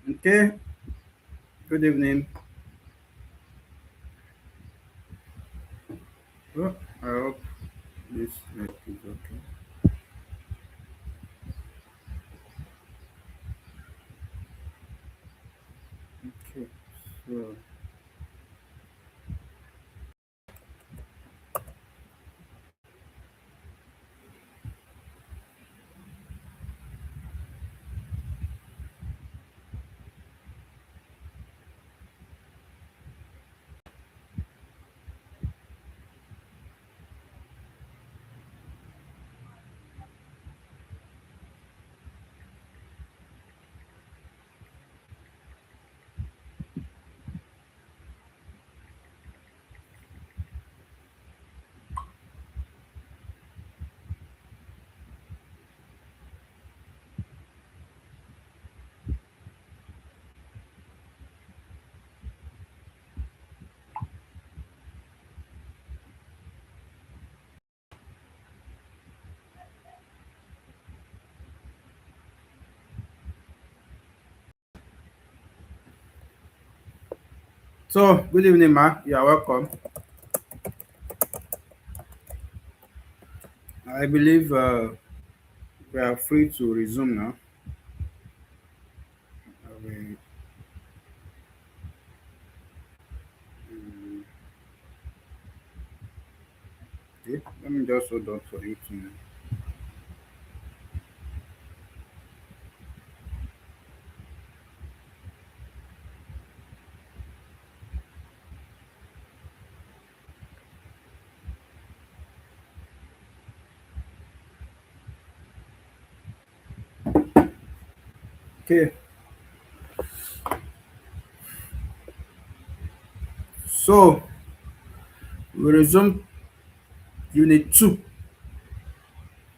Okay, good evening. Oh, I hope this net is okay. Okay, so good evening, ma. You are welcome. I believe we are free to resume now. We, okay, let me just hold on for you to. Okay, so we resume Unit 2,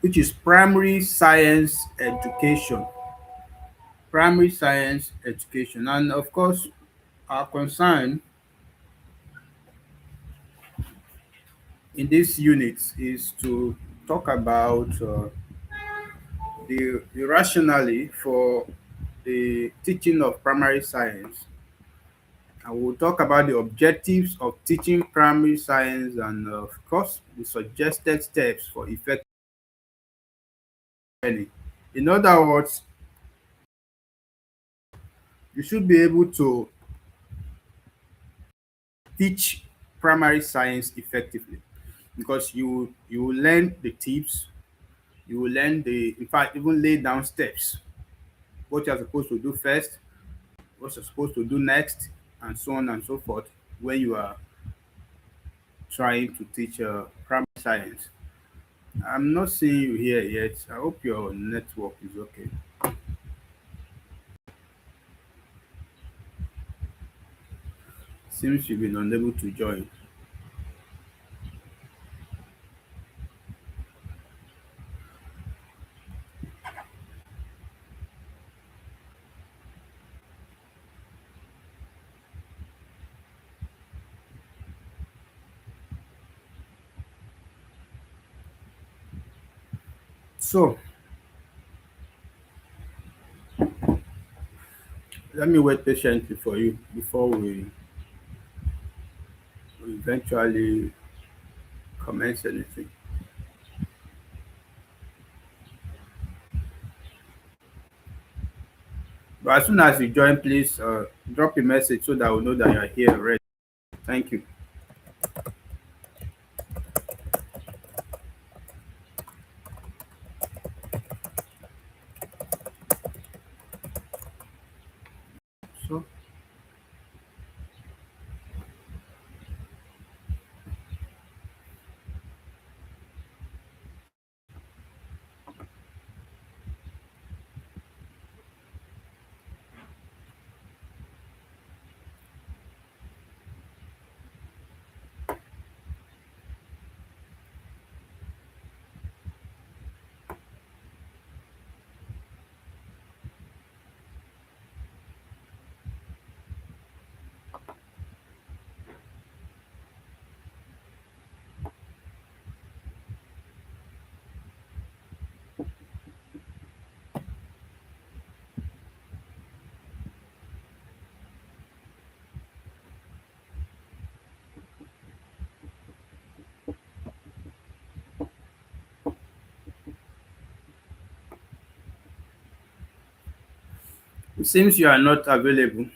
which is Primary Science Education. Primary Science Education. And of course, our concern in this unit is to talk about the rationale for the teaching of primary science, and we'll talk about the objectives of teaching primary science and of course the suggested steps for effective learning. In other words, you should be able to teach primary science effectively because you will learn the tips, you will learn the in fact even lay down steps, what you're supposed to do first, what you're supposed to do next, and so on and so forth when you are trying to teach primary science. I'm not seeing you here yet. I hope your network is okay. Seems you've been unable to join. So let me wait patiently for you before we eventually commence anything. But as soon as you join, please drop a message so that we know that you're here already. Thank you. So, It seems you are not available.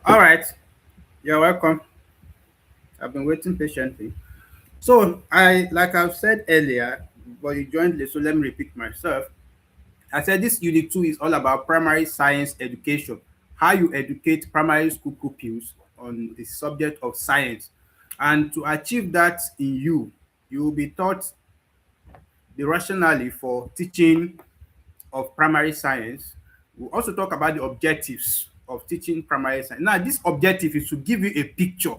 All right, you're welcome. I've been waiting patiently. So like I've said earlier, but you joined late, so let me repeat myself. I said this unit 2 is all about primary science education, how you educate primary school pupils on the subject of science. And to achieve that in you, you will be taught the rationale for teaching of primary science. We'll also talk about the objectives of teaching primary science. Now, this objective is to give you a picture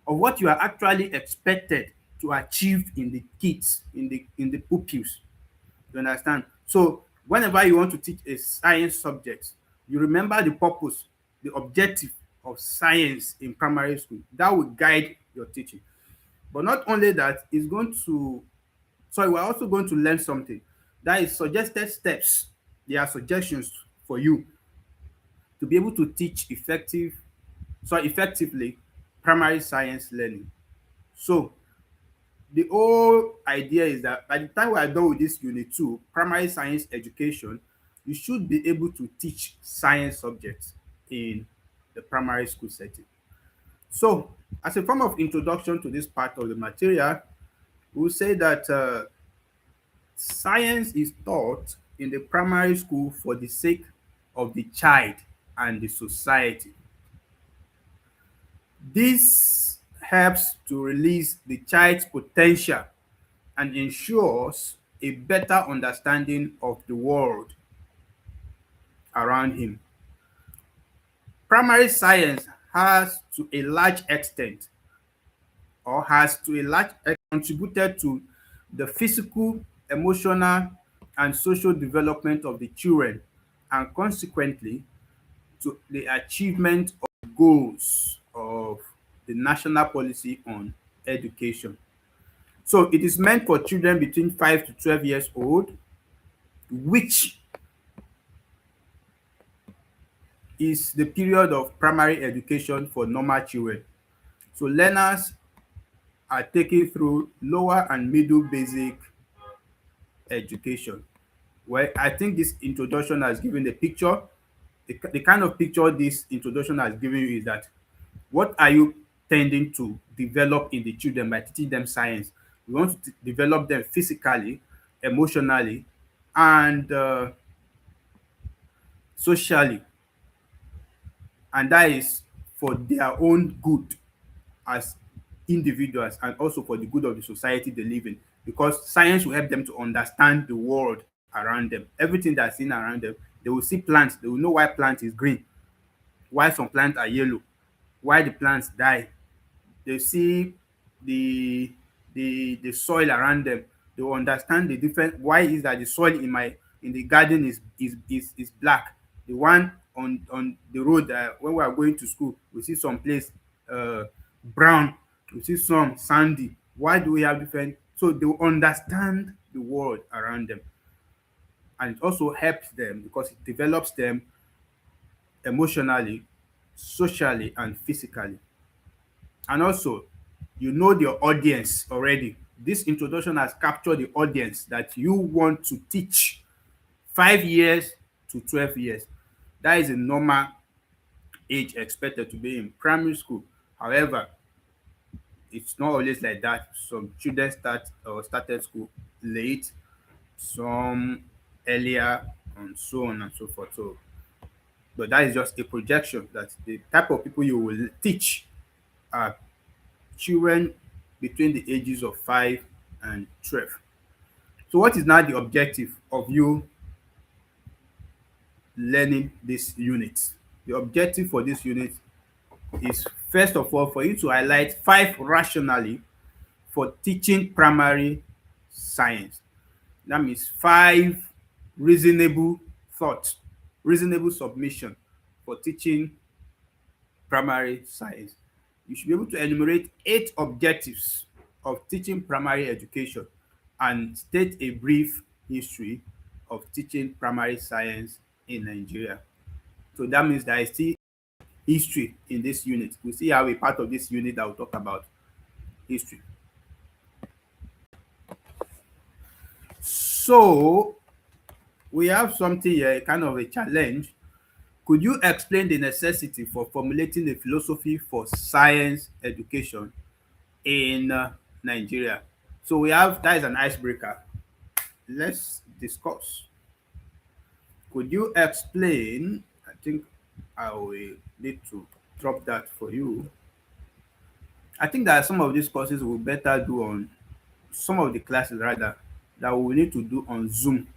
of what you are actually expected to achieve in the kids, in the pupils. You understand? So whenever you want to teach a science subject, you remember the purpose, the objective of science in primary school. That will guide your teaching. But not only that, it's going to, sorry, we're also going to learn something. That is suggested steps. There are suggestions for you to be able to teach effectively primary science learning. So the whole idea is that by the time we are done with this unit 2, primary science education, you should be able to teach science subjects in the primary school setting. So as a form of introduction to this part of the material, we will say that science is taught in the primary school for the sake of the child and the society. This helps to release the child's potential and ensures a better understanding of the world around him. Primary science has to a large extent contributed to the physical, emotional, and social development of the children, and consequently to the achievement of goals of the national policy on education. So it is meant for children between 5 to 12 years old, which is the period of primary education for normal children. So learners are taken through lower and middle basic education. Well, I think this introduction has given the picture. The kind of picture this introduction has given you is that what are you tending to develop in the children by teaching them science? We want to develop them physically, emotionally, and socially, and that is for their own good as individuals and also for the good of the society they live in, because science will help them to understand the world around them, everything that's in around them. They will see plants, they will know why plant is green, why some plants are yellow, why the plants die. They see the the soil around them. They will understand the different why is that the soil in the garden is black. The one on the road, when we are going to school, we see some place brown, we see some sandy. Why do we have different? So they will understand the world around them, and it also helps them because it develops them emotionally, socially, and physically. And also, you know your audience already. This introduction has captured the audience that you want to teach. 5 years to 12 years. That is a normal age expected to be in primary school. However, it's not always like that. Some children started school late, some earlier, and so on and so forth. So, but that is just a projection that the type of people you will teach are children between the ages of 5 and 12. So what is now the objective of you learning this unit? The objective for this unit is, first of all, for you to highlight 5 rationale for teaching primary science. That means 5 reasonable thoughts, reasonable submission for teaching primary science. You should be able to enumerate 8 objectives of teaching primary education and state a brief history of teaching primary science in Nigeria. So that means there is still history in this unit. We see how a part of this unit that will talk about history. So we have something here, kind of a challenge. Could you explain the necessity for formulating a philosophy for science education in Nigeria? So we have that is an icebreaker. Let's discuss. Could you explain? I think I will need to drop that for you. I think that some of these courses will better do on some of the classes rather that we will need to do on Zoom,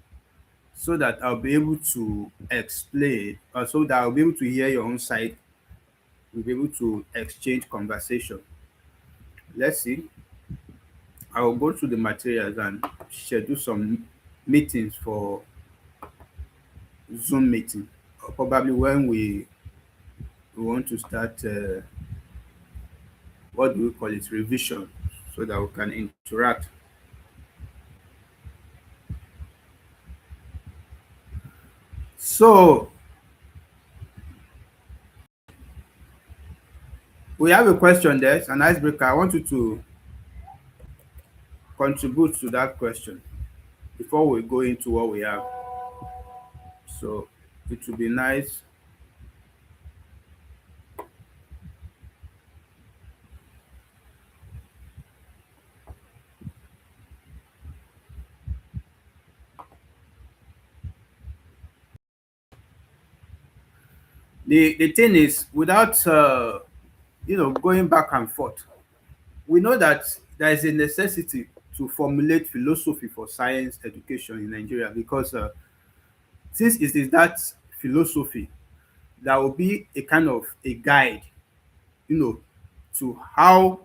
so that I'll be able to explain, or so that I'll be able to hear your own side. We'll be able to exchange conversation. Let's see. I will go through the materials and schedule some meetings for Zoom meeting, or probably when we want to start, what do we call it, revision, so that we can interact. So we have a question there. It's an icebreaker. I want you to contribute to that question before we go into what we have. So it would be nice. The thing is, without going back and forth, we know that there is a necessity to formulate philosophy for science education in Nigeria, because since it is that philosophy that will be a kind of a guide, you know, to how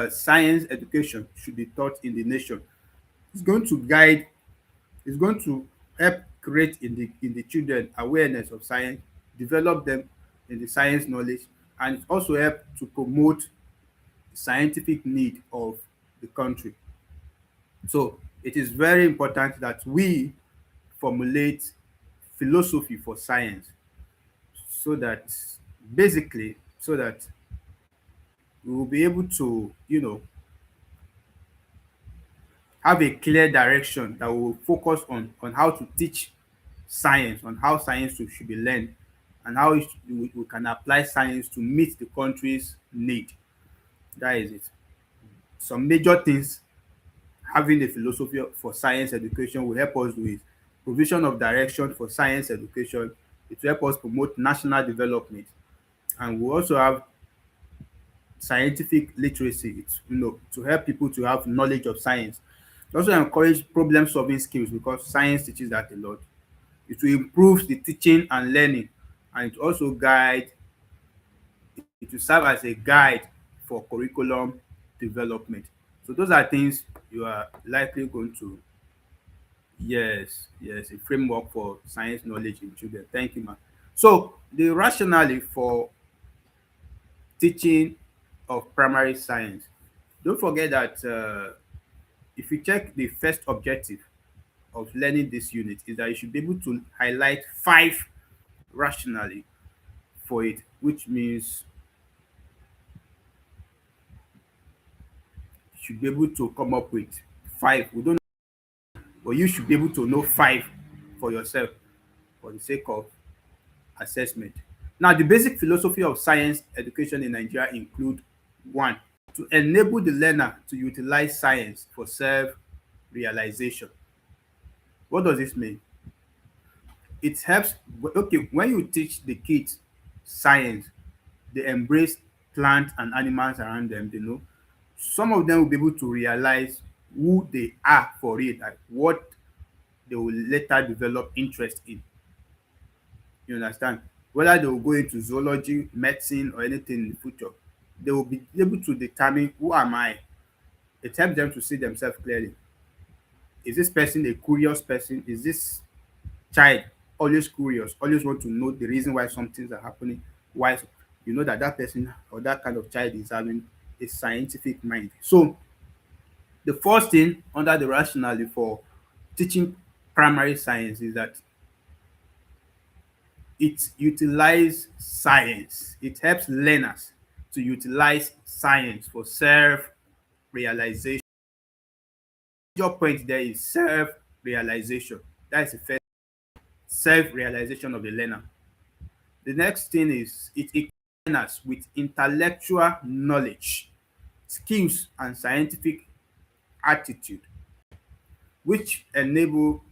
science education should be taught in the nation. It's going to guide, it's going to help create in the children awareness of science, develop them in the science knowledge, and it also help to promote scientific need of the country. So it is very important that we formulate philosophy for science, so that basically, so that we will be able to, have a clear direction that will focus on how to teach science, on how science should be learned, and how we can apply science to meet the country's need. That is it. Some major things having a philosophy for science education will help us with provision of direction for science education. It will help us promote national development, and we also have scientific literacy. It's, to help people to have knowledge of science. It also encourage problem solving skills because science teaches that a lot. It will improve the teaching and learning, and it will serve as a guide for curriculum development. So those are things you are likely going to. Yes, yes, a framework for science knowledge in children. Thank you, man. So the rationale for teaching of primary science. Don't forget that if you check the first objective of learning this unit is that you should be able to highlight five rationale for it, which means you should be able to come up with five. We don't, but you should be able to know five for yourself for the sake of assessment. Now, the basic philosophy of science education in Nigeria include one, to enable the learner to utilize science for self-realization. What does this mean? It helps. Okay, when you teach the kids science, they embrace plants and animals around them. Some of them will be able to realize who they are for it, like what they will later develop interest in. You understand? Whether they will go into zoology, medicine, or anything in the future, they will be able to determine who am I. It helps them to see themselves clearly. Is this person a curious person? Is this child always curious, always want to know the reason why some things are happening? Why? You know that that person or that kind of child is having a scientific mind. So the first thing under the rationale for teaching primary science is that it utilize science. It helps learners to utilize science for self-realization. Your point there is self-realization. That is the first self-realization of the learner. The next thing is it equips learners with intellectual knowledge, skills, and scientific attitude, which enable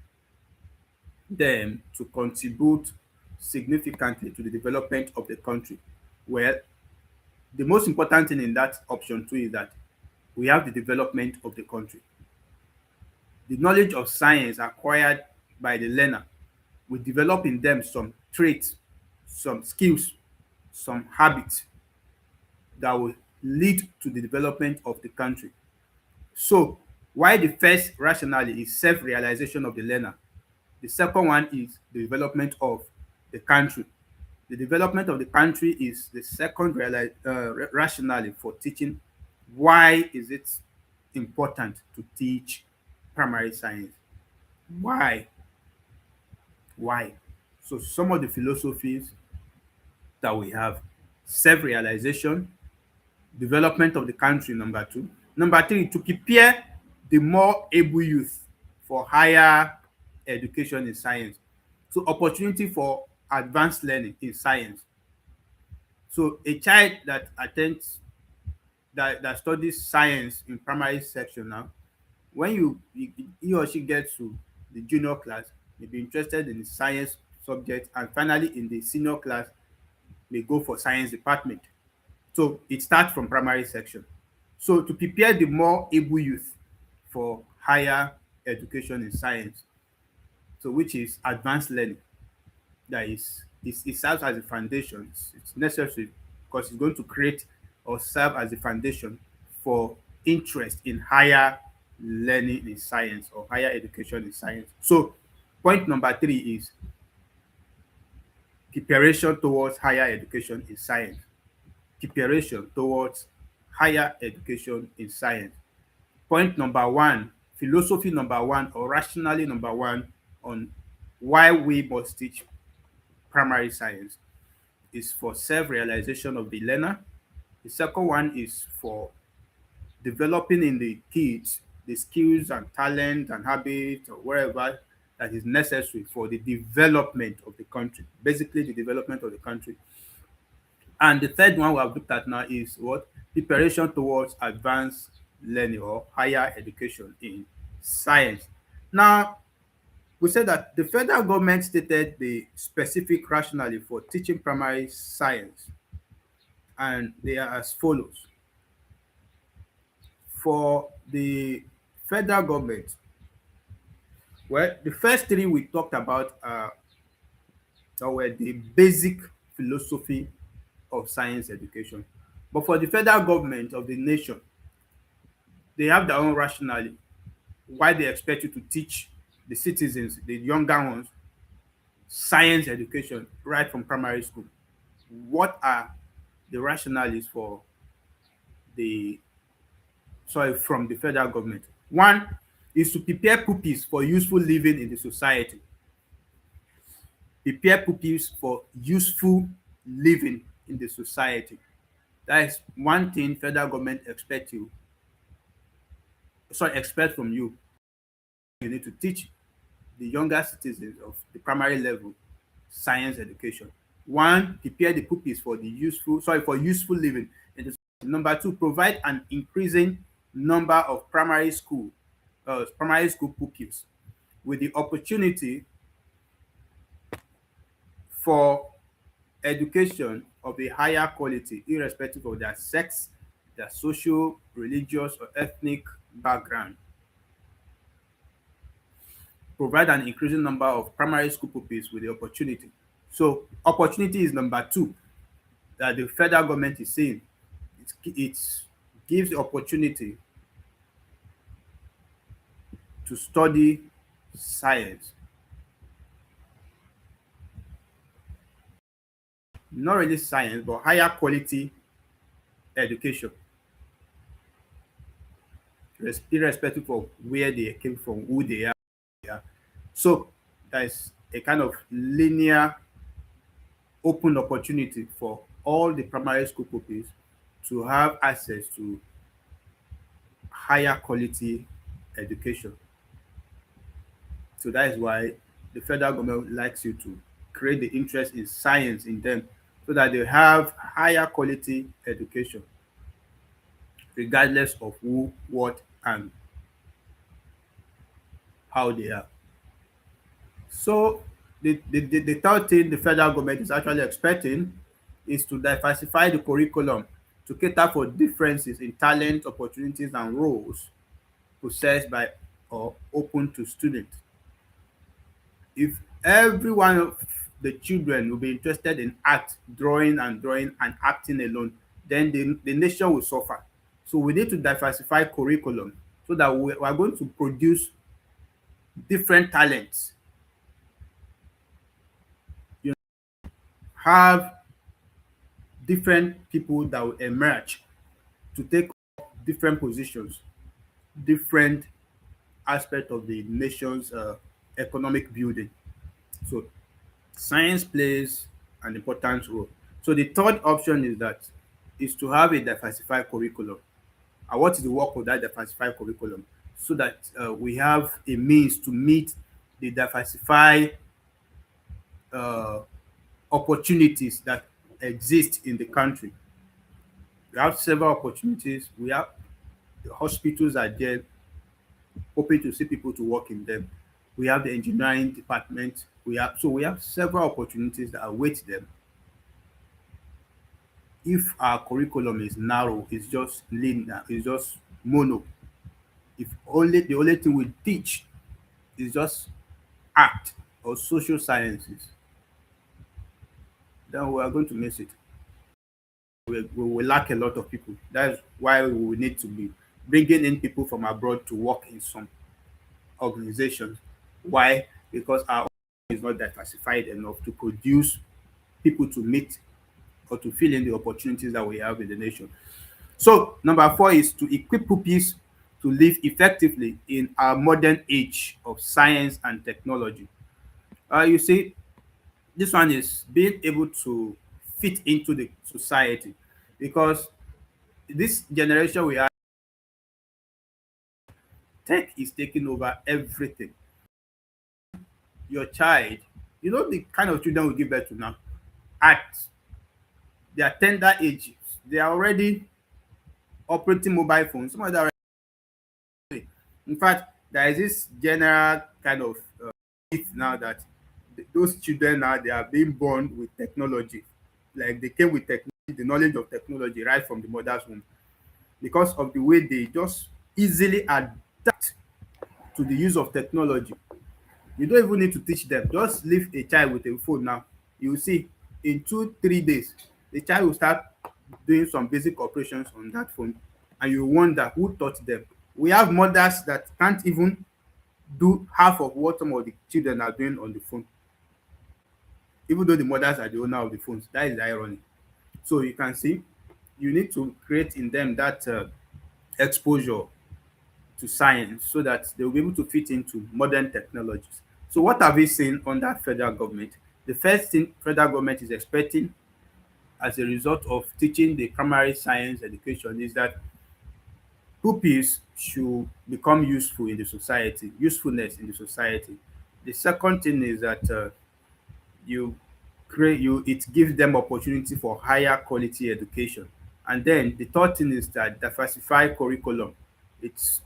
them to contribute significantly to the development of the country. Well, the most important thing in that option two is that we have the development of the country. The knowledge of science acquired by the learner will develop in them some traits, some skills, some habits that will lead to the development of the country. So, while the first rationale is self-realization of the learner, the second one is the development of the country. The development of the country is the second rationale for teaching. Why is it important to teach primary science? Why? Why? So some of the philosophies that we have: self-realization, development of the country, number two. Number three, to prepare the more able youth for higher education in science. So opportunity for advanced learning in science. So a child that attends that studies science in primary section now, when he or she gets to the junior class, may be interested in the science subject, and finally in the senior class may go for science department. So it starts from primary section. So to prepare the more able youth for higher education in science, so which is advanced learning, that is it serves as a foundation. It's necessary because it's going to create or serve as a foundation for interest in higher learning in science or higher education in science. So point number three is preparation towards higher education in science. Preparation towards higher education in science. Point number one, philosophy number one, or rationally number one on why we must teach primary science is for self-realization of the learner. The second one is for developing in the kids the skills and talent and habits or wherever that is necessary for the development of the country, basically the development of the country. And the third one we have looked at now is what? Preparation towards advanced learning or higher education in science. Now, we said that the federal government stated the specific rationale for teaching primary science, and they are as follows. For the federal government, well, the first three we talked about were the basic philosophy of science education. But for the federal government of the nation, they have their own rationale why they expect you to teach the citizens, the younger ones, science education right from primary school. What are the rationales for the from the federal government? One is to prepare pupils for useful living in the society. Prepare pupils for useful living in the society. That is one thing federal government expect from you. You need to teach the younger citizens of the primary level science education. One, prepare the pupils for for useful living in the society. Number two, provide an increasing number of primary school pupils with the opportunity for education of a higher quality, irrespective of their sex, their social, religious, or ethnic background. Provide an increasing number of primary school pupils with the opportunity. So, opportunity is number two that the federal government is saying. It gives the opportunity to study science, not really science, but higher quality education, irrespective of where they came from, who they are. So there's a kind of linear open opportunity for all the primary school pupils to have access to higher quality education. So that is why the federal government likes you to create the interest in science in them so that they have higher quality education regardless of who, what, and how they are. So the third thing the federal government is actually expecting is to diversify the curriculum to cater for differences in talent, opportunities, and roles possessed by or open to students. If every one of the children will be interested in art, drawing and acting alone, then the nation will suffer. So we need to diversify curriculum so that we are going to produce different talents, you know, have different people that will emerge to take different positions, different aspect of the nation's economic building. So science plays an important role. So the third option is to have a diversified curriculum. And what is the work of that diversified curriculum? So that we have a means to meet the diversified uh, opportunities that exist in the country. We have several opportunities. We have the hospitals are there, hoping to see people to work in them. We have the engineering department. We have several opportunities that await them if our curriculum is narrow, it's just linear, it's just mono. If only the only thing we teach is just art or social sciences, then we are going to miss it. We will lack a lot of people. That's why we will need to be bringing in people from abroad to work in some organizations. Why? Because our is not diversified enough to produce people to meet or to fill in the opportunities that we have in the nation. So, number four is to equip pupils to live effectively in our modern age of science and technology. You see, this one is being able to fit into the society because this generation we are Tech is taking over everything. Your child, you know the kind of children we give birth to now, at their tender ages, they are already operating mobile phones. Some of them are already, in fact, there is this general kind of myth now that those children now they are being born with technology. Like they came with technology, the knowledge of technology right from the mother's womb because of the way they just easily adapt to the use of technology. You don't even need to teach them. Just leave a child with a phone now. You will see in 2 3 days, the child will start doing some basic operations on that phone, and you wonder who taught them. We have mothers that can't even do half of what some of the children are doing on the phone, even though the mothers are the owner of the phones. That is the irony. So you can see, you need to create in them that exposure to science so that they will be able to fit into modern technologies. So what have we seen under federal government? The first thing federal government is expecting as a result of teaching the primary science education is that pupils should become useful in the society, usefulness in the society. The second thing is that you it gives them opportunity for higher quality education. And then the third thing is that diversify curriculum. It's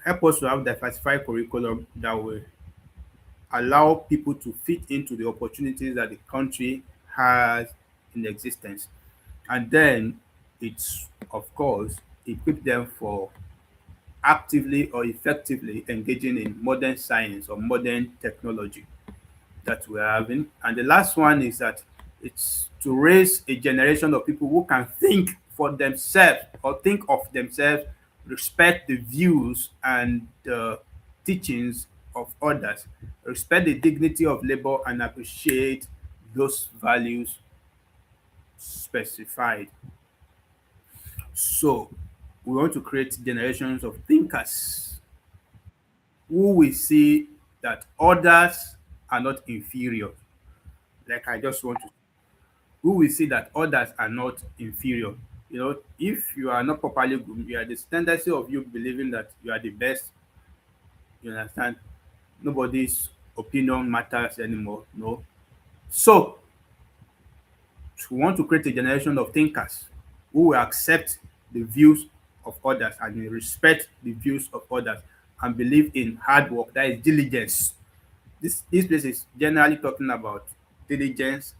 help us to have diversified curriculum that will allow people to fit into the opportunities that the country has in existence. And then it's, of course, equip them for actively or effectively engaging in modern science or modern technology that we're having. And the last one is that it's to raise a generation of people who can think for themselves or think of themselves, respect the views and the teachings of others, respect the dignity of labor, and appreciate those values specified. So, we want to create generations of thinkers who will see that others are not inferior. Like I just want to, who will see that others are not inferior. You know, if you are not properly groomed, you are this tendency of you believing that you are the best, you understand, nobody's opinion matters anymore. No. So we want to create a generation of thinkers who will accept the views of others and will respect the views of others and believe in hard work, that is diligence. This place is generally talking about diligence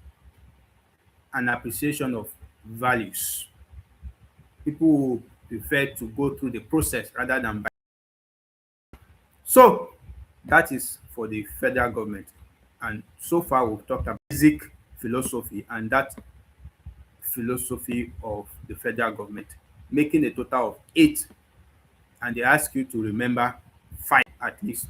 and appreciation of values. People who prefer to go through the process rather than by. So that is for the federal government. And so far we've talked about basic philosophy and that philosophy of the federal government, making a total of 8. And they ask you to remember 5 at least.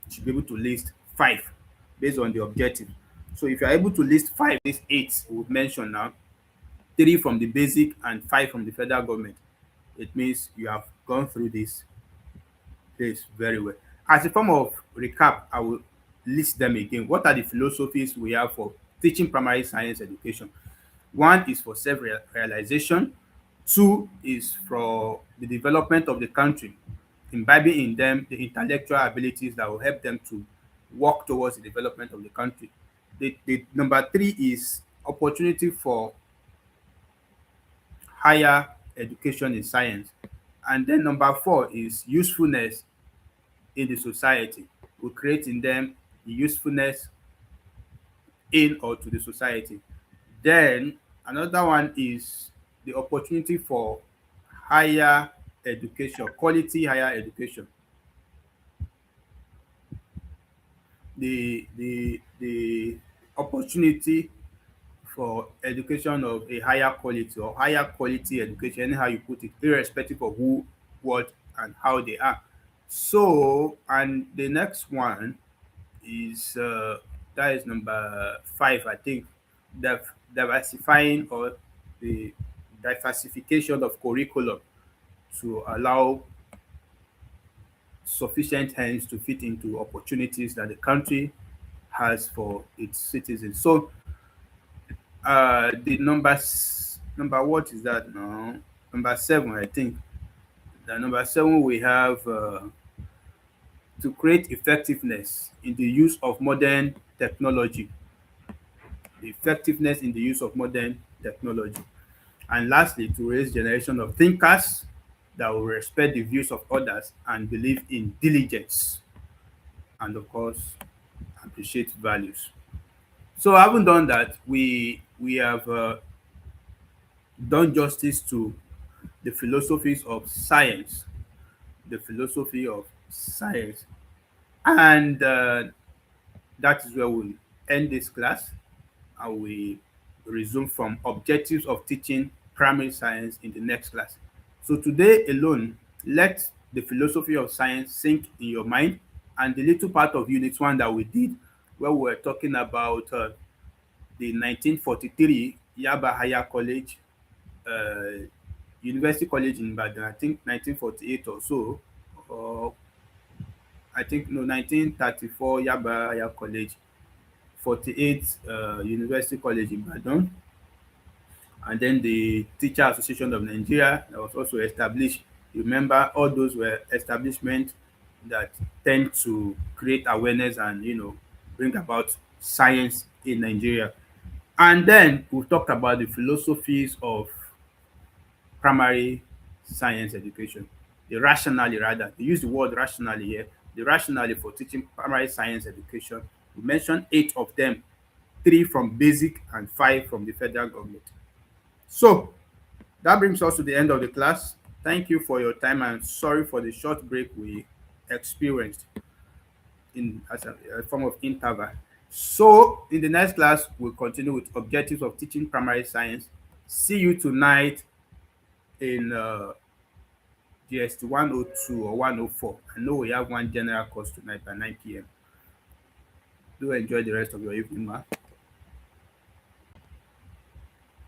You should be able to list 5 based on the objective. So if you are able to list 5, these 8 we've mentioned now, 3 from the basic and 5 from the federal government, it means you have gone through this very well. As a form of recap, I will list them again. What are the philosophies we have for teaching primary science education? 1 is for self-realization. 2 is for the development of the country, imbibing in them the intellectual abilities that will help them to work towards the development of the country. The number 3 is opportunity for higher education in science. And then number 4 is usefulness in the society. We create in them the usefulness in or to the society. Then another one is the opportunity for higher education, quality higher education. The opportunity for education of a higher quality or higher quality education, anyhow you put it, irrespective of who, what, and how they are. So, and the next one is that is number 5, I think, diversifying or the diversification of curriculum to allow sufficient hands to fit into opportunities that the country has for its citizens. So the number what is that now? Number 7, I think. The number 7 we have. to create effectiveness in the use of modern technology, the effectiveness in the use of modern technology. And lastly, to raise generation of thinkers that will respect the views of others and believe in diligence and of course appreciate values. So having done that, we have done justice to the philosophies of science, the philosophy of science, and that is where we'll end this class and we resume from objectives of teaching primary science in the next class. So today alone, let the philosophy of science sink in your mind and the little part of unit one that we did where we were talking about the 1943 Yaba Higher College, uh, University College in Ibadan, I think 1948 or so, or I think no 1934 Yaba Higher College, 48 University College in Ibadan, and then the Teacher Association of Nigeria that was also established. You remember all those were establishments that tend to create awareness and bring about science in Nigeria. And then we talked about the philosophies of primary science education, the rationale rather. They use the word rationale here. The rationale for teaching primary science education. We mentioned 8 of them, 3 from basic and 5 from the federal government. So that brings us to the end of the class. Thank you for your time and sorry for the short break we experienced in as a form of interval. So in the next class, we'll continue with objectives of teaching primary science. See you tonight in GST 102 or 104. I know we have one general course tonight by 9 p.m. Do enjoy the rest of your evening, ma.